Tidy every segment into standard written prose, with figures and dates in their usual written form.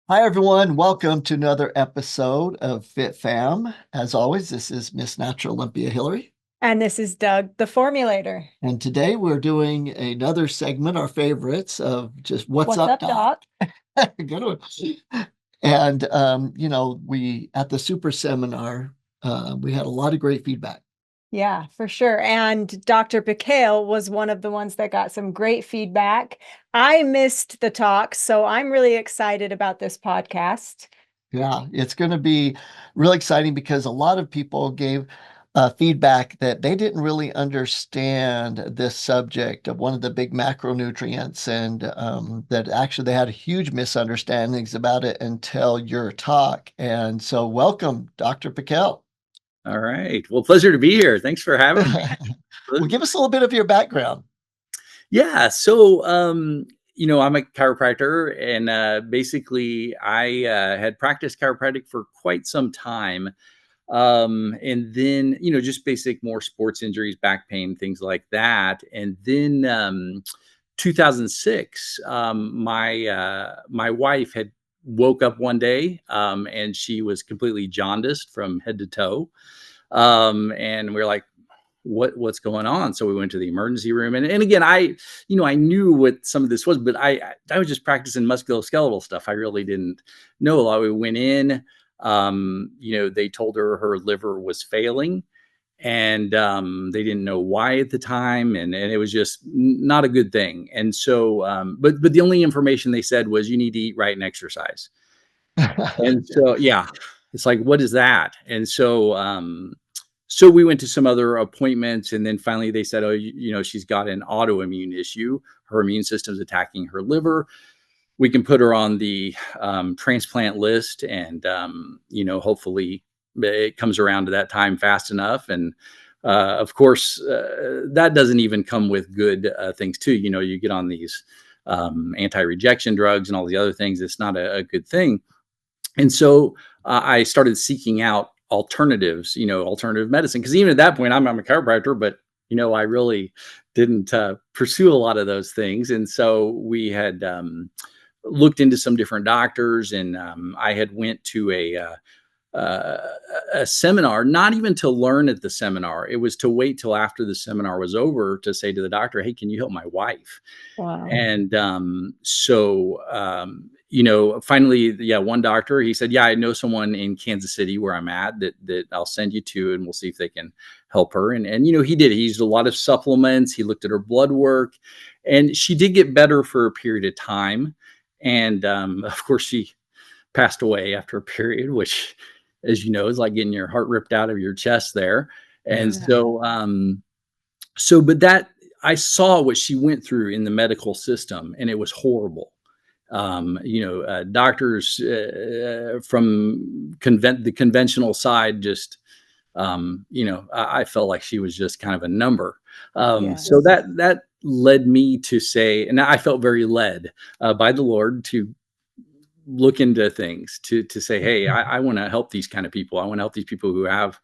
Hi, everyone. Welcome to another episode of FitFam. As always, this is Miss Natural Olympia Hilary. And this is Doug, the formulator. And today we're doing another segment, our favorites of just what's What's up, up, Doc? Doc? Good one. And, we at the super seminar, we had a lot of great feedback. Yeah, for sure. And Dr. Pickel was one of the ones that got some great feedback. I missed the talk, so I'm really excited about this podcast. Yeah, it's going to be really exciting because a lot of people gave feedback that they didn't really understand this subject of one of the big macronutrients, and that actually they had huge misunderstandings about it until your talk. And so, welcome, Dr. Pickel. All right. Well, pleasure to be here. Thanks for having me. Well, give us a little bit of your background. Yeah. So, I'm a chiropractor, and basically, I had practiced chiropractic for quite some time. And then, just basic more sports injuries, back pain, things like that. And then 2006, my wife had woke up one day, and she was completely jaundiced from head to toe. And we are like, what's going on? So we went to the emergency room, and again, I knew what some of this was, but I was just practicing musculoskeletal stuff. I really didn't know a lot. We went in, they told her liver was failing, and they didn't know why at the time, and it was just not a good thing. And so, but the only information they said was you need to eat right and exercise. And so, yeah, it's like, what is that? And so, so we went to some other appointments, and then finally they said, oh, she's got an autoimmune issue. Her immune system's attacking her liver. We can put her on the transplant list, and hopefully it comes around to that time fast enough. And of course, that doesn't even come with good things too. You get on these anti-rejection drugs and all the other things. It's not a good thing. And so I started seeking out alternatives, alternative medicine. Because even at that point, I'm a chiropractor, but I really didn't pursue a lot of those things. And so we had looked into some different doctors, and I had went to a seminar, not even to learn at the seminar. It was to wait till after the seminar was over to say to the doctor, hey, can you help my wife? Wow. And finally, yeah, one doctor, he said, yeah, I know someone in Kansas City where I'm at that I'll send you to, and we'll see if they can help her. And he did. He used a lot of supplements. He looked at her blood work, and she did get better for a period of time. And of course, she passed away after a period, which, as you know, is like getting your heart ripped out of your chest there. And Yeah. but that, I saw what she went through in the medical system, and it was horrible. Doctors from the conventional side just, I felt like she was just kind of a number. So Yes. that led me to say, and I felt very led by the Lord to look into things, to say, hey, I want to help these kind of people. I want to help these people who have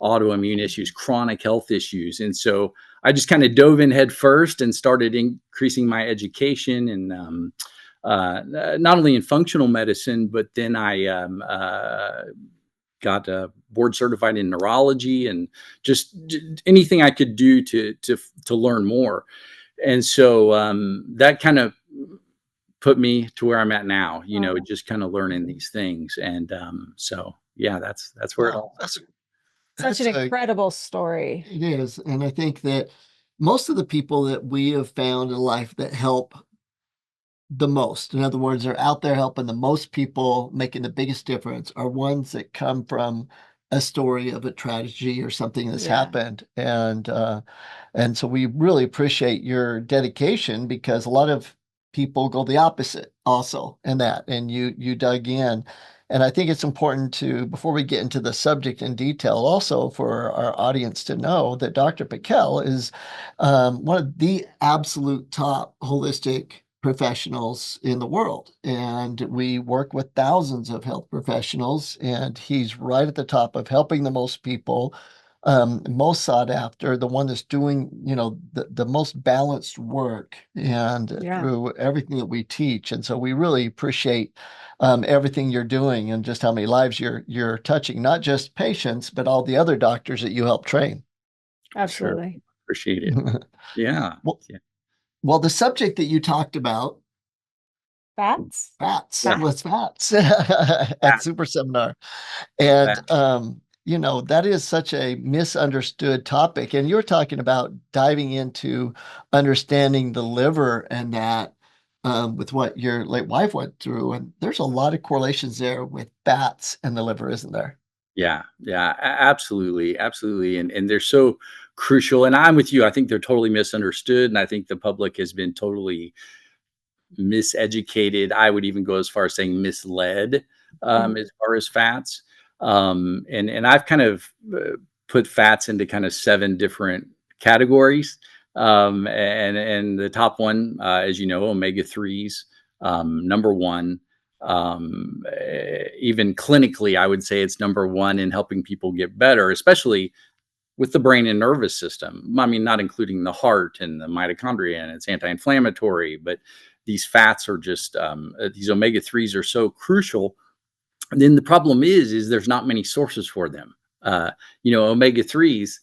autoimmune issues, chronic health issues. And so I just kind of dove in head first and started increasing my education, and not only in functional medicine, but then I got board certified in neurology, and just anything I could do to learn more. And so that kind of put me to where I'm at now, Wow. just kind of learning these things. And so, yeah, that's where it Wow, all. Such an that's a incredible story. it is, and I think that most of the people that we have found in life that help the most, in other words, are out there helping the most people, making the biggest difference, are ones that come from a story of a tragedy or something that's Yeah. happened. And so we really appreciate your dedication, because a lot of people go the opposite also in that, and you dug in. And I think it's important to, before we get into the subject in detail, also for our audience to know that Dr. Pickel is one of the absolute top holistic professionals in the world. And we work with thousands of health professionals, and he's right at the top of helping the most people most sought after, the one that's doing, the most balanced work and Yeah. through everything that we teach. And so we really appreciate everything you're doing and just how many lives you're touching, not just patients, but all the other doctors that you help train. Sure. Absolutely. Appreciate it. Yeah. Well, Yeah. well, the subject that you talked about, Fats? fats, Yeah. was fats at Super Seminar. And, Fat. that is such a misunderstood topic. And you're talking about diving into understanding the liver and that with what your late wife went through. And there's a lot of correlations there with fats and the liver, isn't there? Yeah. Yeah. Absolutely. Absolutely. And they're so crucial. And I'm with you. I think they're totally misunderstood. And I think the public has been totally miseducated. I would even go as far as saying misled as far as fats. And I've kind of put fats into kind of 7 different categories. And the top one, as you know, omega-3s, number one. Even clinically, I would say it's number one in helping people get better, especially with the brain and nervous system. I mean, not including the heart and the mitochondria, and it's anti-inflammatory, but these fats are just these omega-3s are so crucial. And then the problem is there's not many sources for them. Omega-3s,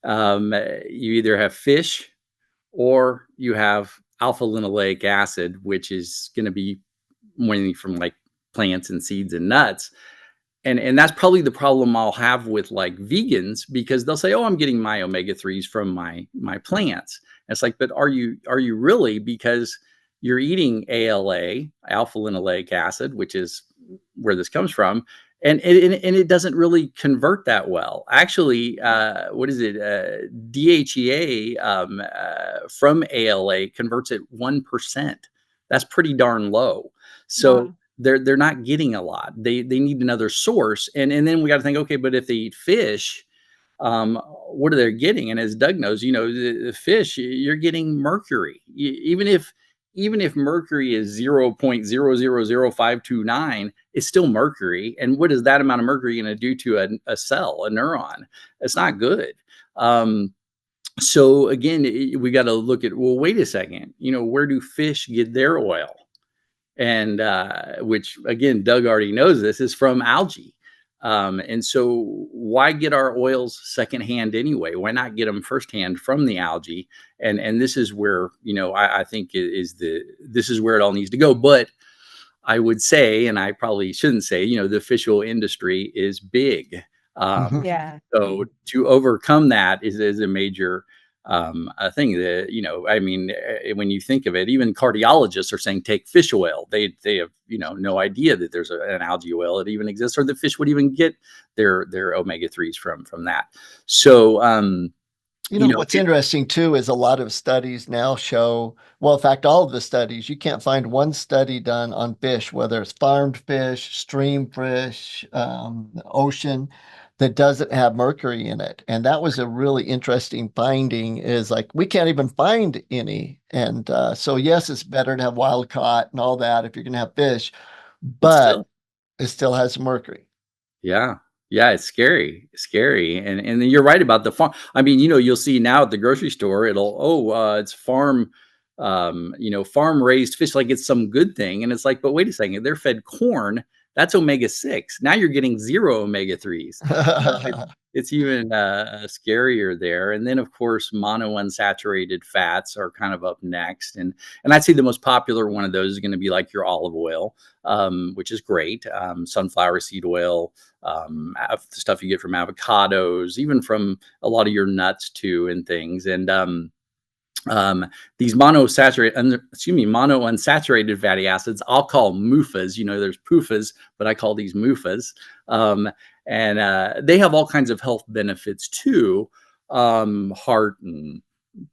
you either have fish or you have alpha linoleic acid, which is going to be mainly from like plants and seeds and nuts. And that's probably the problem I'll have with like vegans, because they'll say, "Oh, I'm getting my omega-3s from my plants." And it's like, but are you really? Because you're eating ALA, alpha linoleic acid, which is where this comes from, and it doesn't really convert that well. Actually, what is it? DHEA from ALA converts at 1%. That's pretty darn low. So Wow. they're not getting a lot. They need another source. And then we got to think, okay, but if they eat fish, what are they getting? And as Doug knows, the fish, you're getting mercury. Even if mercury is 0.000529, it's still mercury. And what is that amount of mercury going to do to a cell, a neuron? It's not good. So again, we got to look at, well, wait a second, where do fish get their oil? And which again, Doug already knows this is from algae. And so why get our oils secondhand anyway? Why not get them firsthand from the algae? And this is where, I think this is where it all needs to go. But I would say, and I probably shouldn't say, the fish oil industry is big. Yeah. So to overcome that is a major thing that, I mean, when you think of it, even cardiologists are saying take fish oil. They have, no idea that there's an algae oil that even exists, or the fish would even get their omega-3s from that. So, What's interesting too is a lot of studies now show, well, in fact, all of the studies, you can't find one study done on fish, whether it's farmed fish, stream fish, ocean, that doesn't have mercury in it. And that was a really interesting finding, is like, we can't even find any. And so, yes, it's better to have wild caught and all that if you're going to have fish, but it still has mercury. Yeah. Yeah, it's scary. And then you're right about the farm. I mean, you'll see now at the grocery store, it's farm, farm raised fish, like it's some good thing. And it's like, but wait a second, they're fed corn. That's omega-6. Now you're getting 0 omega-3s. It's even scarier there. And then, of course, monounsaturated fats are kind of up next. And I'd say the most popular one of those is going to be like your olive oil, which is great. Sunflower seed oil, the stuff you get from avocados, even from a lot of your nuts too, and things. And these monounsaturated fatty acids, I'll call MUFAs. There's PUFAs, but I call these MUFAs. And they have all kinds of health benefits too, heart and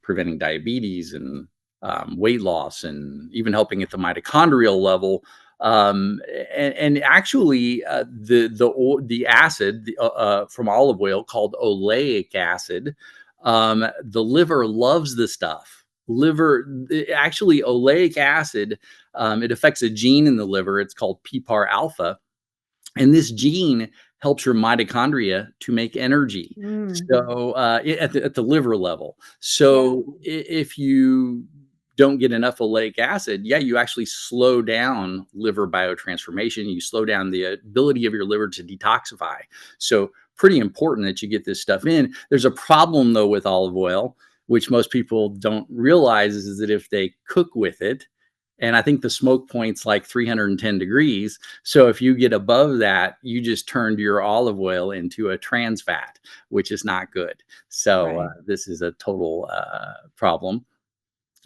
preventing diabetes and weight loss, and even helping at the mitochondrial level. And actually, the acid from olive oil, called oleic acid, the liver loves the stuff. Actually, oleic acid, it affects a gene in the liver. It's called PPAR alpha. And this gene helps your mitochondria to make energy. Mm. So at the liver level. So if you don't get enough oleic acid, you actually slow down liver biotransformation. You slow down the ability of your liver to detoxify. So pretty important that you get this stuff in. There's a problem though with olive oil, which most people don't realize, is that if they cook with it, and I think the smoke point's like 310 degrees. So if you get above that, you just turned your olive oil into a trans fat, which is not good. So Right. this is a total problem.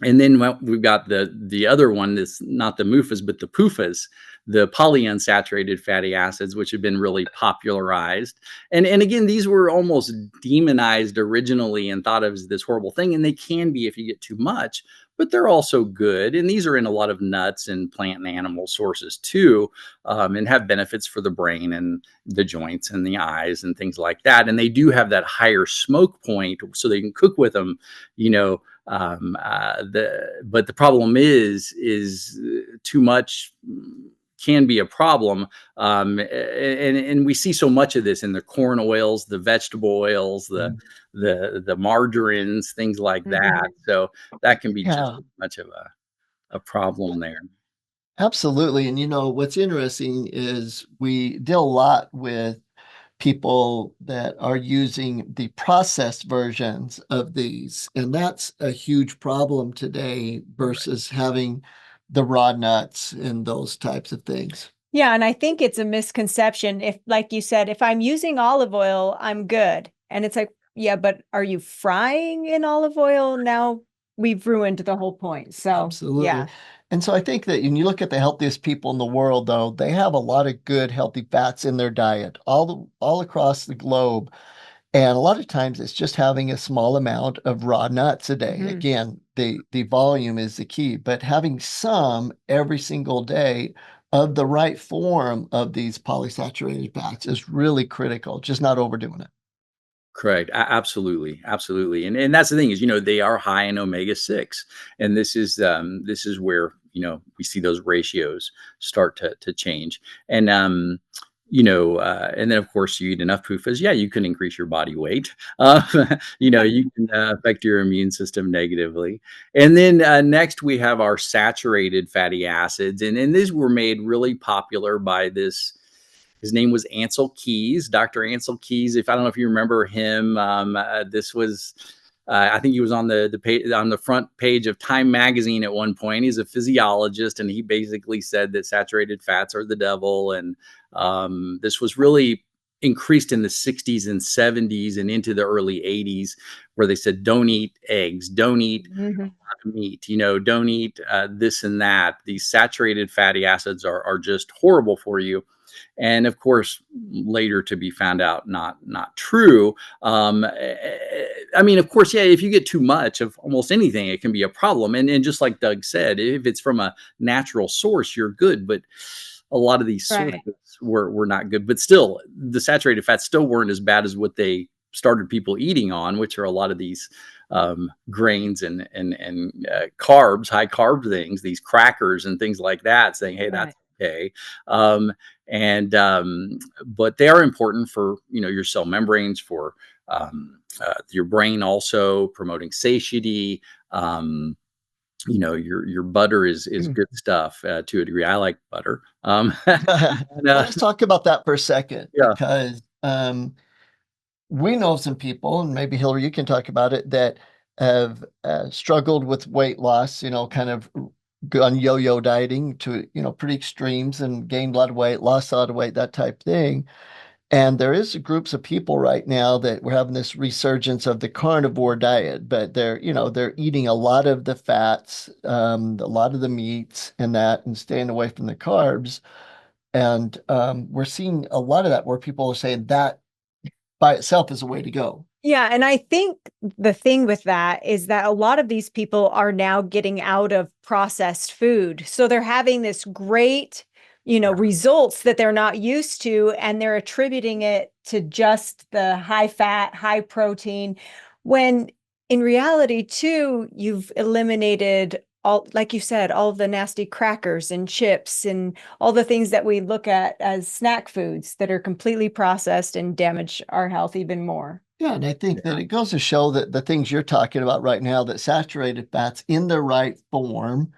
And then we've got the other one, that's not the MUFAs, but the PUFAs, the polyunsaturated fatty acids, which have been really popularized. And again, these were almost demonized originally and thought of as this horrible thing. And they can be if you get too much, but they're also good. And these are in a lot of nuts and plant and animal sources too, and have benefits for the brain and the joints and the eyes and things like that. And they do have that higher smoke point, so they can cook with them, you know. But the problem is too much can be a problem. And we see so much of this in the corn oils, the vegetable oils, the margarines, things like that. So that can be just Yeah, as much of a problem there. absolutely. And what's interesting is we deal a lot with people that are using the processed versions of these, and that's a huge problem today versus having the raw nuts and those types of things. Yeah, and I think it's a misconception. If, like you said, if I'm using olive oil, I'm good. And it's like, yeah, but are you frying in olive oil? Now we've ruined the whole point. So, Absolutely. yeah. And so I think that when you look at the healthiest people in the world, though, they have a lot of good, healthy fats in their diet, all across the globe. And a lot of times it's just having a small amount of raw nuts a day. Mhm. Again, the volume is the key, but having some every single day of the right form of these polysaturated fats is really critical, just not overdoing it. Correct. Absolutely. Absolutely. And that's the thing is, they are high in omega-6. And this is where, we see those ratios start to change. And, and then of course you eat enough PUFAs. Yeah, you can increase your body weight. You can affect your immune system negatively. And then next we have our saturated fatty acids. And these were made really popular by this. His name was Ansel Keys, Dr. Ansel Keys. If I don't know if you remember him, this was, I think he was on the front page of Time magazine at one point. He's a physiologist, and he basically said that saturated fats are the devil. And this was really increased in the 60s and 70s and into the early 80s, where they said, don't eat eggs, don't eat Mhm. meat, don't eat this and that. These saturated fatty acids are just horrible for you. And of course, later to be found out not true. I mean, of course, yeah, if you get too much of almost anything, it can be a problem. And just like Doug said, if it's from a natural source, you're good. But a lot of these Right. sources were not good. But still, the saturated fats still weren't as bad as what they started people eating on, which are a lot of these grains and carbs, high carb things, these crackers and things like that, saying, hey, that's okay. But they are important for your cell membranes, for your brain, also promoting satiety. Your butter is good stuff to a degree. I like butter. And, Well, let's talk about that for a second, yeah. because we know some people, and maybe Hilary, you can talk about it, that have struggled with weight loss, kind of gone yo-yo dieting to, pretty extremes and gained a lot of weight, lost a lot of weight, that type thing. And there is groups of people right now that we're having this resurgence of the carnivore diet, but they're eating a lot of the fats, a lot of the meats and that, and staying away from the carbs. And we're seeing a lot of that where people are saying that by itself is a way to go. Yeah, and I think the thing with that is that a lot of these people are now getting out of processed food. So they're having this great, results that they're not used to, and they're attributing it to just the high fat, high protein, when in reality, too, you've eliminated all, like you said, all the nasty crackers and chips and all the things that we look at as snack foods that are completely processed and damage our health even more. Yeah, and I think that it goes to show that the things you're talking about right now, that saturated fats in the right form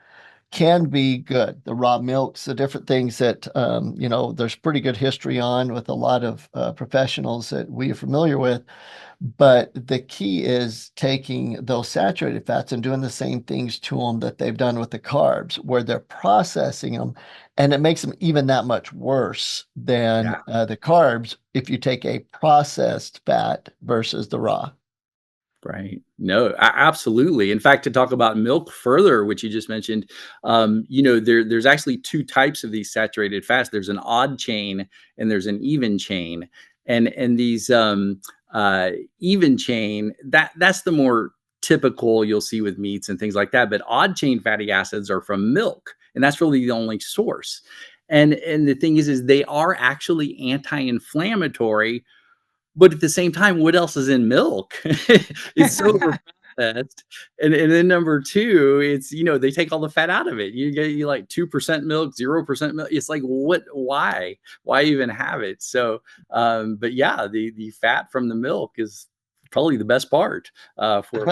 can be good. The raw milks, the different things that, there's pretty good history on with a lot of professionals that we are familiar with. But the key is taking those saturated fats and doing the same things to them that they've done with the carbs, where they're processing them, and it makes them even that much worse than the carbs if you take a processed fat versus the raw. Right. No, absolutely. In fact, to talk about milk further, which you just mentioned, there's actually two types of these saturated fats. There's an odd chain and there's an even chain. And these even chain, that's the more typical you'll see with meats and things like that. But odd chain fatty acids are from milk, and that's really the only source. And the thing is they are actually anti-inflammatory, but at the same time, what else is in milk? It's so overprocessed. And then number two, it's, they take all the fat out of it. You get like 2% milk, 0% milk. It's like, what, why even have it? So, but yeah, the fat from the milk is probably the best part for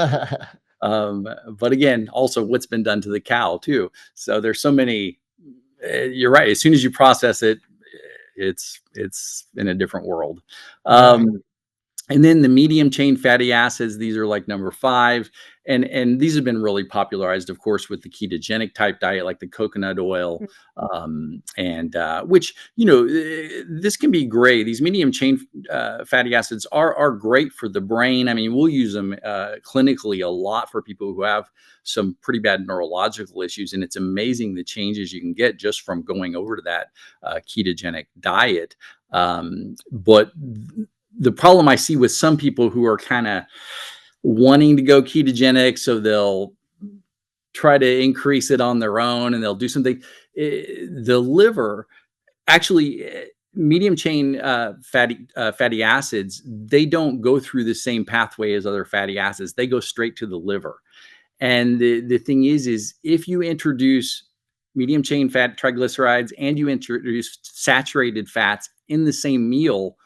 but again, also what's been done to the cow too. So there's so many, you're right. As soon as you process it, it's in a different world. And then the medium chain fatty acids, these are like number 5. And these have been really popularized, of course, with the ketogenic type diet, like the coconut oil, and which, this can be great. These medium chain fatty acids are great for the brain. I mean, we'll use them clinically a lot for people who have some pretty bad neurological issues. And it's amazing the changes you can get just from going over to that ketogenic diet. But the problem I see with some people who are kind of wanting to go ketogenic, so they'll try to increase it on their own and they'll do something. The liver, actually, medium chain fatty acids, they don't go through the same pathway as other fatty acids. They go straight to the liver. And the thing is if you introduce medium chain fat triglycerides and you introduce saturated fats in the same meal,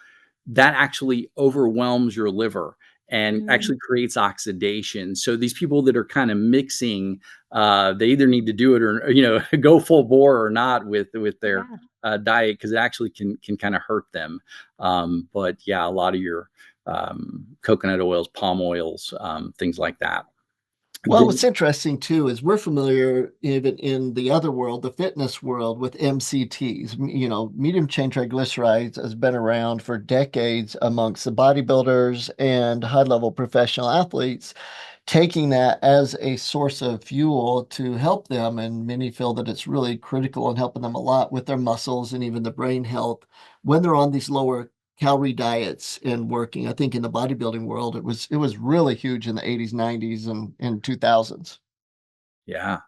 that actually overwhelms your liver and actually creates oxidation. So these people that are kind of mixing, they either need to do it or, go full bore or not with their diet, because it actually can kind of hurt them. But yeah, a lot of your coconut oils, palm oils, things like that. Well, what's interesting too is we're familiar even in the other world, the fitness world, with MCTs. Medium chain triglycerides has been around for decades amongst the bodybuilders and high-level professional athletes, taking that as a source of fuel to help them. And many feel that it's really critical in helping them a lot with their muscles and even the brain health when they're on these lower calorie diets and working. I think in the bodybuilding world, it was really huge in the 80s, 90s, and 2000s. Yeah.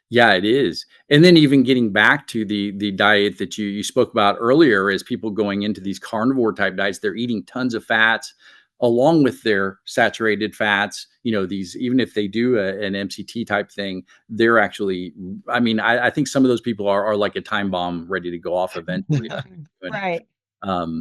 Yeah, it is. And then even getting back to the diet that you spoke about earlier, is people going into these carnivore type diets, they're eating tons of fats along with their saturated fats. These, even if they do an MCT type thing, they're actually, I mean, I think some of those people are like a time bomb ready to go off eventually. Right.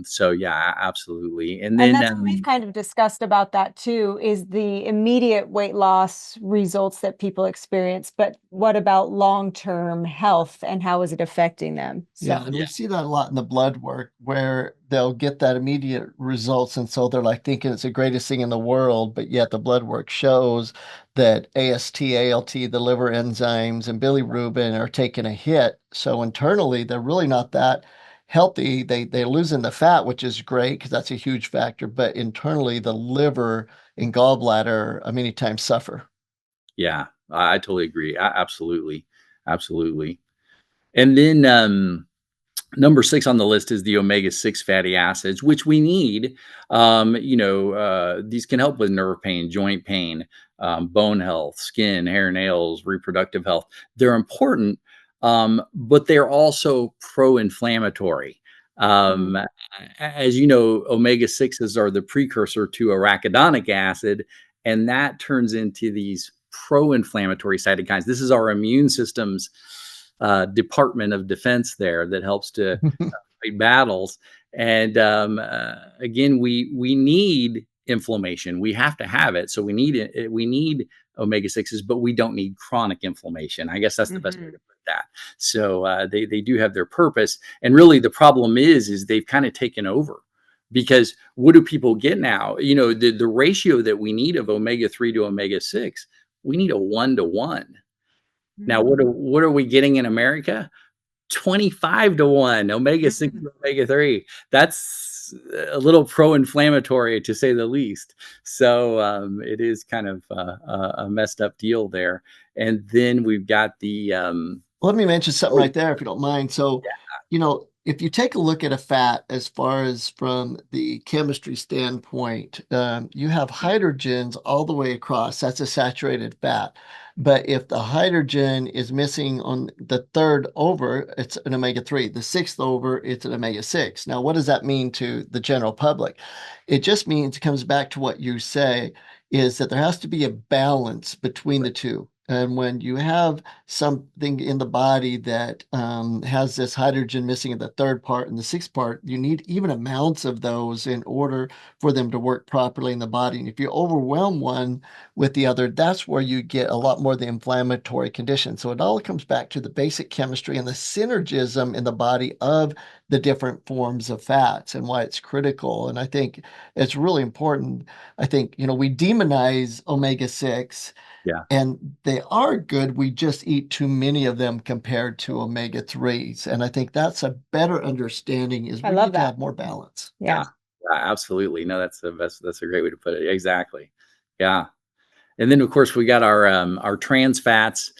So yeah, absolutely. And And then that's what we've kind of discussed about that too, is the immediate weight loss results that people experience, but what about long-term health and how is it affecting them? Yeah, and we see that a lot in the blood work where they'll get that immediate results. And so they're like thinking it's the greatest thing in the world, but yet the blood work shows that AST, ALT, the liver enzymes, and bilirubin are taking a hit. So internally, they're really not that healthy. They're losing the fat, which is great because that's a huge factor. But internally, the liver and gallbladder many times suffer. yeah, I totally agree. Absolutely. Absolutely. And then number 6 on the list is the omega-6 fatty acids, which we need. These can help with nerve pain, joint pain, bone health, skin, hair, nails, reproductive health. They're important, but they're also pro-inflammatory. As you know, omega-6s are the precursor to arachidonic acid, and that turns into these pro-inflammatory cytokines. This is our immune system's Department of Defense there that helps to fight battles. And again, we need inflammation. We have to have it. So we need it. We need omega-6s, but we don't need chronic inflammation. I guess that's the best way to put that. So they do have their purpose. And really the problem is they've kind of taken over, because what do people get now? You know, the ratio that we need of omega-3 to omega-6, we need a 1-to-1. Now, what are we getting in America? 25-to-1 omega-6 to omega-3. That's a little pro-inflammatory, to say the least. So it is kind of a messed up deal there. And then we've got the let me mention something right there, if you don't mind. So, you know, if you take a look at a fat, as far as from the chemistry standpoint, you have hydrogens all the way across. That's a saturated fat. But if the hydrogen is missing on the third over, it's an omega-3. The sixth over, it's an omega-6. Now, what does that mean to the general public? It just means, it comes back to what you say, is that there has to be a balance between the two. And when you have something in the body that has this hydrogen missing in the third part and the sixth part, you need even amounts of those in order for them to work properly in the body. And if you overwhelm one with the other, that's where you get a lot more of the inflammatory condition. So it all comes back to the basic chemistry and the synergism in the body of the different forms of fats and why it's critical. And I think it's really important. I think, you know, we demonize omega-6. Yeah. And they are good. We just eat too many of them compared to omega-3s. And I think that's a better understanding, is we need to have more balance. Yeah. Absolutely. No, that's the best. That's a great way to put it. Exactly. Yeah. And then of course we got our trans fats,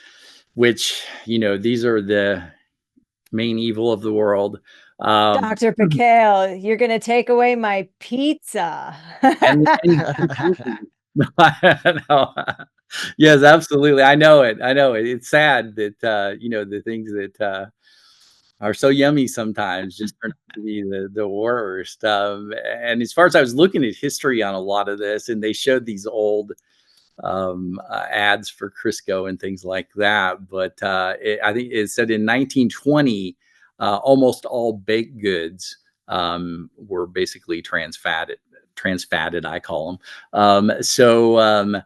which, you know, these are the main evil of the world. Dr. Pickel, you're going to take away my pizza. No. Yes, absolutely. I know it. It's sad that you know, the things that are so yummy sometimes just turn out to be the worst. And as far as I was looking at history on a lot of this, and they showed these old ads for Crisco and things like that. But I think it said in 1920, almost all baked goods were basically trans fatted, I call them.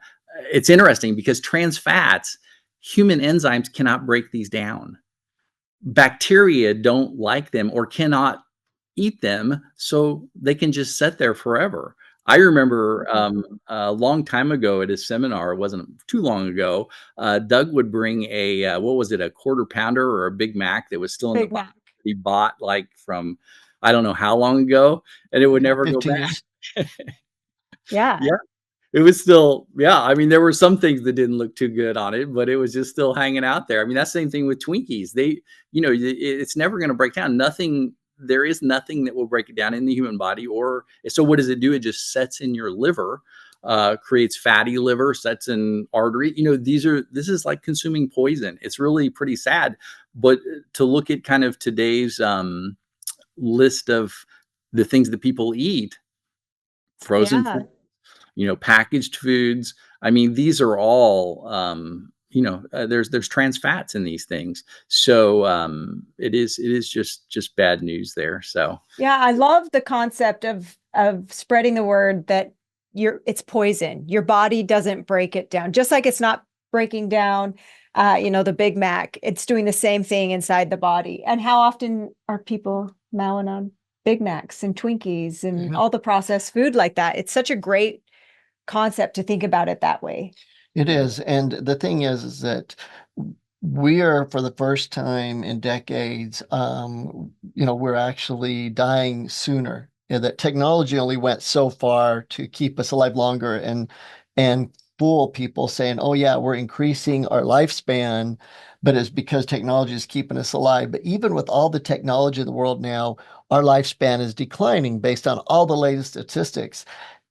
It's interesting because trans fats, human enzymes cannot break these down. Bacteria don't like them or cannot eat them, so they can just sit there forever. I remember a long time ago at a seminar, it wasn't too long ago, Doug would bring a, what was it, a quarter pounder or a Big Mac that was still in the box he bought like from, I don't know how long ago, and it would never go back. Yeah. It was still, I mean, there were some things that didn't look too good on it, but it was just still hanging out there. I mean, that's the same thing with Twinkies. They, you know, it's never going to break down. There is nothing that will break it down in the human body. Or so what does it do? It just sets in your liver, creates fatty liver, sets in artery. You know, this is like consuming poison. It's really pretty sad. But to look at kind of today's list of the things that people eat, frozen food, you know, packaged foods. I mean, these are all, you know, there's trans fats in these things. So it is just bad news there. So yeah, I love the concept of spreading the word that it's poison. Your body doesn't break it down, just like it's not breaking down, you know, the Big Mac. It's doing the same thing inside the body. And how often are people mowing on Big Macs and Twinkies and all the processed food like that? It's such a great concept to think about it that way. It is. And the thing is that we are, for the first time in decades, you know, we're actually dying sooner. And that technology only went so far to keep us alive longer and fool people saying, oh yeah, we're increasing our lifespan, but it's because technology is keeping us alive. But even with all the technology in the world now, our lifespan is declining based on all the latest statistics.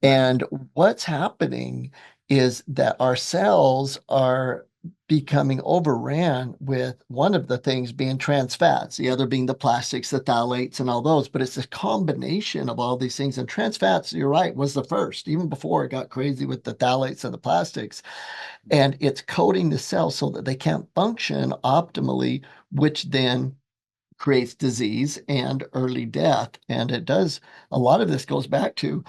And what's happening is that our cells are becoming overran with one of the things being trans fats, the other being the plastics, the phthalates, and all those. But it's a combination of all these things. And trans fats, you're right, was the first, even before it got crazy with the phthalates and the plastics. And it's coating the cells so that they can't function optimally, which then creates disease and early death. And it does, a lot of this goes back to,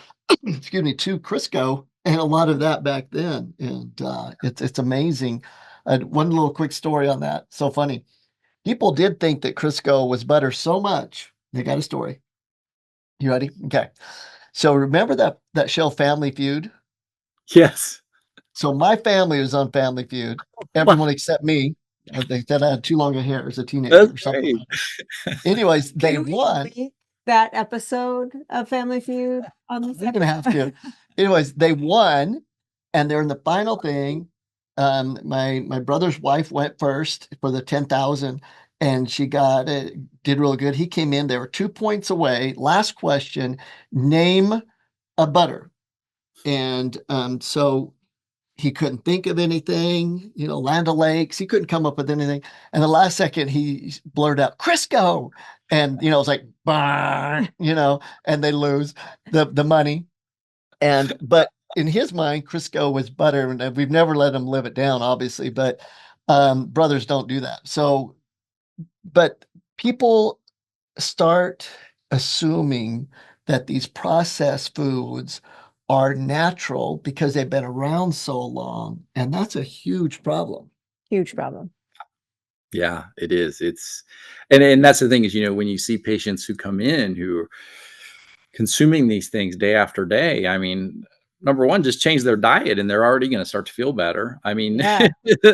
excuse me, to Crisco and a lot of that back then. And it's amazing. One little quick story on that. So funny. People did think that Crisco was butter so much. They got a story. You ready? Okay. So remember that show Family Feud? Yes. So my family was on Family Feud. Everyone except me. They said I had too long a hair as a teenager That's or something. great. Anyways, they Can we won. delete that episode of Family Feud on this They're gonna have to. Anyways, they won, and they're in the final thing. My brother's wife went first for the 10,000, and she got it, did real good. He came in, they were 2 points away. Last question, name a butter. And so he couldn't think of anything, Land O'Lakes. He couldn't come up with anything. And the last second, he blurted out Crisco, and it's like, bah, and they lose the money. But in his mind, Crisco was butter, and we've never let him live it down, obviously. But brothers don't do that. So, but people start assuming that these processed foods are natural because they've been around so long, and that's a huge problem. Huge problem. Yeah, it is. And that's the thing is, when you see patients who come in who are consuming these things day after day, I mean, number one, just change their diet and they're already going to start to feel better. I mean, Yeah.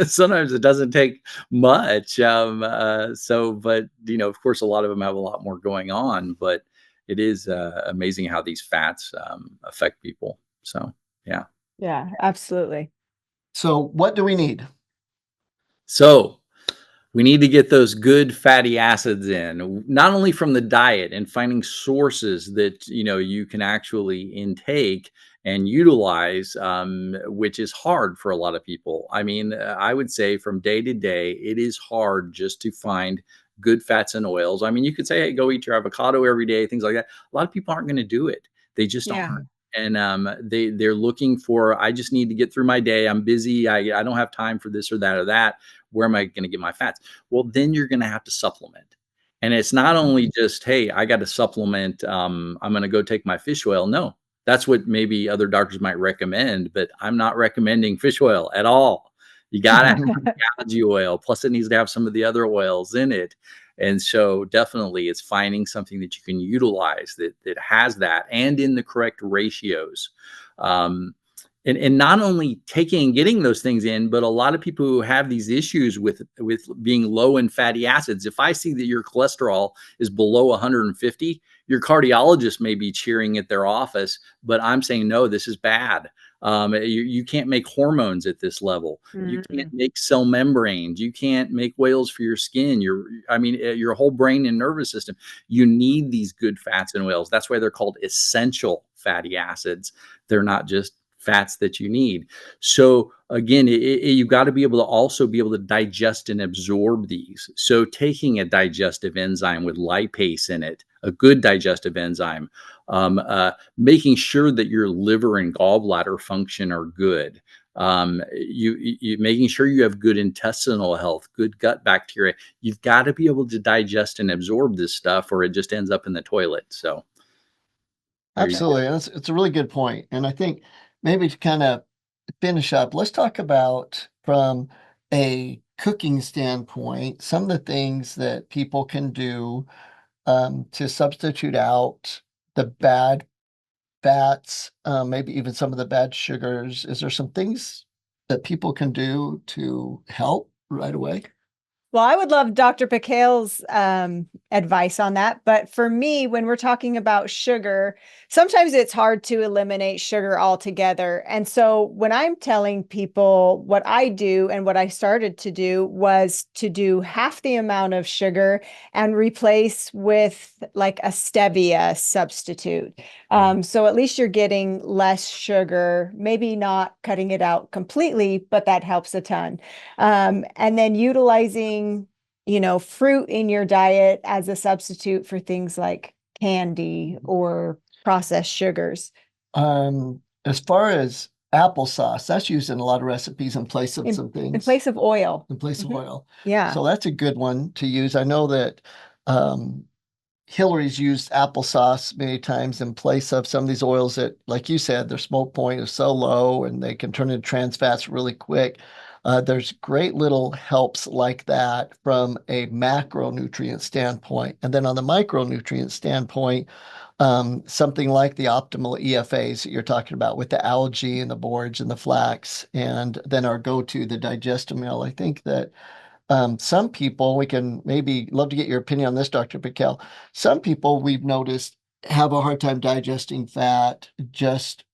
sometimes it doesn't take much. But of course, a lot of them have a lot more going on, but it is amazing how these fats affect people. So, yeah. Yeah, absolutely. So what do we need? So we need to get those good fatty acids in, not only from the diet and finding sources that you can actually intake and utilize, which is hard for a lot of people. I mean, I would say from day to day, it is hard just to find good fats and oils. I mean, you could say, hey, go eat your avocado every day, things like that. A lot of people aren't going to do it. They just Yeah. aren't. And they're looking for, I just need to get through my day. I'm busy. I don't have time for this or that or that. Where am I going to get my fats? Well, then you're going to have to supplement. And it's not only just, hey, I got to supplement. I'm going to go take my fish oil. No, that's what maybe other doctors might recommend, but I'm not recommending fish oil at all. You got to have algae oil. Plus, it needs to have some of the other oils in it. And so definitely it's finding something that you can utilize that has that and in the correct ratios. And not only taking and getting those things in, but a lot of people who have these issues with being low in fatty acids. If I see that your cholesterol is below 150, your cardiologist may be cheering at their office, but I'm saying, no, this is bad. You can't make hormones at this level. You can't make cell membranes. You can't make oils for your skin. Your whole brain and nervous system. You need these good fats and oils. That's why they're called essential fatty acids. They're not just fats that you need. So again, you've got to be able to also be able to digest and absorb these. So taking a digestive enzyme with lipase in it, a good digestive enzyme, making sure that your liver and gallbladder function are good. You making sure you have good intestinal health, good gut bacteria. You've got to be able to digest and absorb this stuff, or it just ends up in the toilet. So Absolutely. It's a really good point. And I think maybe to kind of finish up, let's talk about from a cooking standpoint, some of the things that people can do to substitute out the bad fats, maybe even some of the bad sugars. Is there some things that people can do to help right away? Well, I would love Dr. Pickel's advice on that. But for me, when we're talking about sugar, sometimes it's hard to eliminate sugar altogether. And so when I'm telling people what I do and what I started to do was to do half the amount of sugar and replace with like a stevia substitute. So at least you're getting less sugar, maybe not cutting it out completely, but that helps a ton. And then utilizing, fruit in your diet as a substitute for things like candy or processed sugars. As far as applesauce, that's used in a lot of recipes in place of some In things, place of oil. in place of oil. Yeah. So that's a good one to use. I know that Hilary's used applesauce many times in place of some of these oils that, like you said, their smoke point is so low and they can turn into trans fats really quick. There's great little helps like that from a macronutrient standpoint. And then on the micronutrient standpoint, something like the optimal EFAs that you're talking about with the algae and the borage and the flax, and then our go-to, the digestamil. I think that some people, we can maybe love to get your opinion on this, Dr. Pickel. Some people we've noticed have a hard time digesting fat just,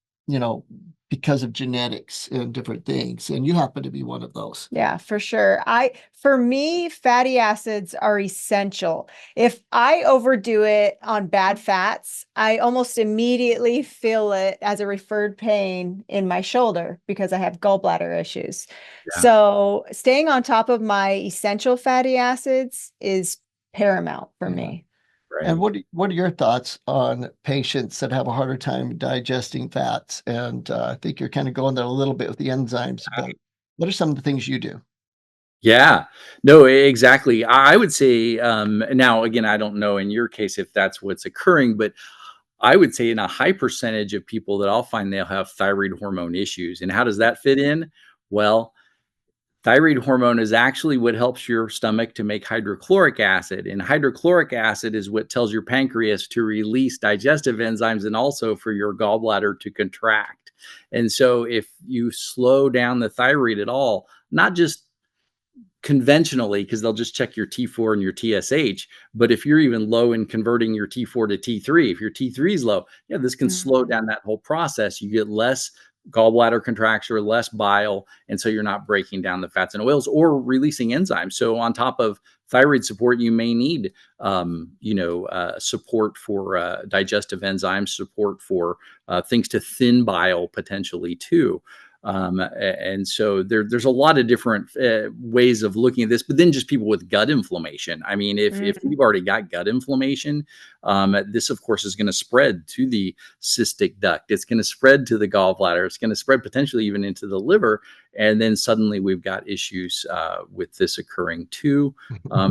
because of genetics and different things. And you happen to be one of those. Yeah, for sure. For me, fatty acids are essential. If I overdo it on bad fats, I almost immediately feel it as a referred pain in my shoulder because I have gallbladder issues. Yeah. So staying on top of my essential fatty acids is paramount for me. Right. And what are your thoughts on patients that have a harder time digesting fats? And I think you're kind of going there a little bit with the enzymes, but what are some of the things you do? Yeah, no, exactly. I would say, now again, I don't know in your case if that's what's occurring, but I would say in a high percentage of people that I'll find they'll have thyroid hormone issues. And how does that fit in? Well, thyroid hormone is actually what helps your stomach to make hydrochloric acid. And hydrochloric acid is what tells your pancreas to release digestive enzymes and also for your gallbladder to contract. And so if you slow down the thyroid at all, not just conventionally, because they'll just check your T4 and your TSH. But if you're even low in converting your T4 to T3, if your T3 is low, yeah, this can slow down that whole process. You get less gallbladder contraction or less bile. And so you're not breaking down the fats and oils or releasing enzymes. So on top of thyroid support, you may need, support for digestive enzymes, support for things to thin bile potentially too. And so there's a lot of different ways of looking at this, but then just people with gut inflammation. I mean, if we've already got gut inflammation, this of course is going to spread to the cystic duct. It's going to spread to the gallbladder. It's going to spread potentially even into the liver. And then suddenly we've got issues with this occurring too.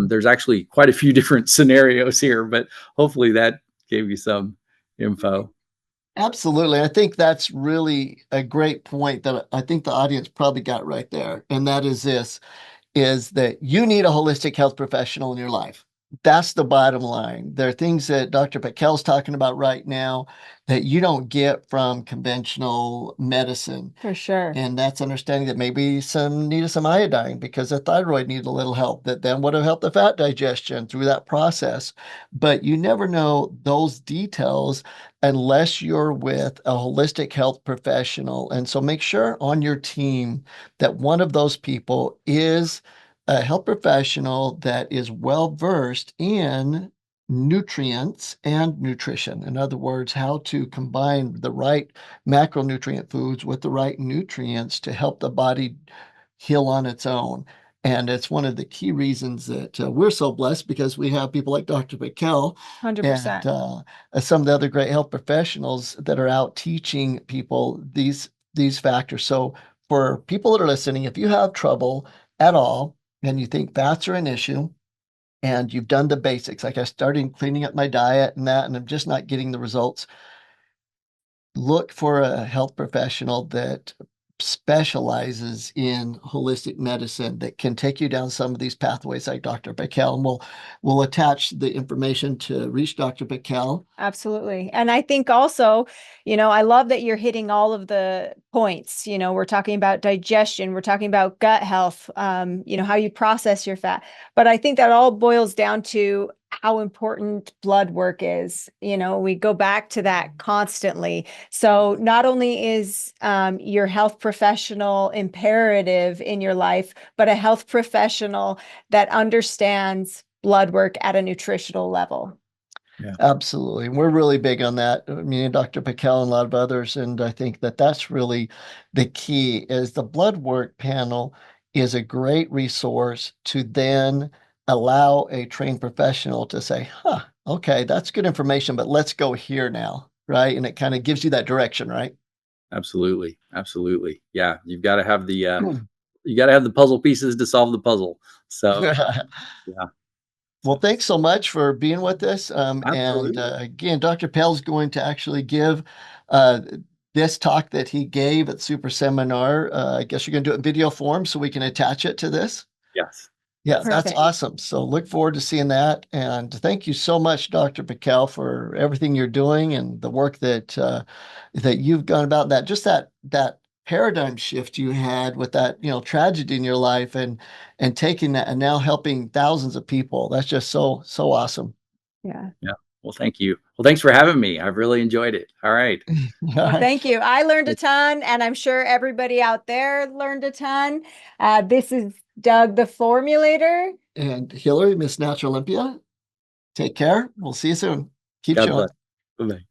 There's actually quite a few different scenarios here, but hopefully that gave you some info. Absolutely. I think that's really a great point that I think the audience probably got right there. And that is this, is that you need a holistic health professional in your life. That's the bottom line. There are things that Dr. Pickel's talking about right now that you don't get from conventional medicine. For sure. And that's understanding that maybe needed some iodine because the thyroid needed a little help that then would have helped the fat digestion through that process. But you never know those details unless you're with a holistic health professional. And so make sure on your team that one of those people is a health professional that is well versed in nutrients and nutrition. In other words, how to combine the right macronutrient foods with the right nutrients to help the body heal on its own. And it's one of the key reasons that we're so blessed because we have people like Dr. Pickel 100%. and some of the other great health professionals that are out teaching people these factors. So for people that are listening, if you have trouble at all and you think fats are an issue, and you've done the basics, like I started cleaning up my diet and that, and I'm just not getting the results, look for a health professional that specializes in holistic medicine that can take you down some of these pathways like Dr. Pickel. And we'll attach the information to reach Dr. Pickel. Absolutely. And I think also, I love that you're hitting all of the points. We're talking about digestion, we're talking about gut health, how you process your fat. But I think that all boils down to how important blood work is. We go back to that constantly. So not only is your health professional imperative in your life, but a health professional that understands blood work at a nutritional level. Yeah. Absolutely. And we're really big on that. Me and Dr. Pickel and a lot of others. And I think that that's really the key is the blood work panel is a great resource to then allow a trained professional to say, okay, that's good information, but let's go here now. Right. And it kind of gives you that direction, right? Absolutely. Absolutely. Yeah. You've got to have the puzzle pieces to solve the puzzle. So yeah. Well, thanks so much for being with us. And again, Dr. Pell's going to actually give this talk that he gave at Super Seminar. I guess you're going to do it in video form so we can attach it to this. Yes. Yeah, Perfect. That's awesome. So look forward to seeing that. And thank you so much, Dr. Pickel, for everything you're doing and the work that you've gone about. That paradigm shift you had with that, tragedy in your life and taking that and now helping thousands of people. That's just so awesome. Yeah. Yeah. Well, thank you. Well, thanks for having me. I've really enjoyed it. All right. Well, thank you. I learned a ton, and I'm sure everybody out there learned a ton. This is Doug, the Formulator. And Hilary, Miss Natural Olympia. Take care. We'll see you soon. Keep God showing. bless. Bye-bye.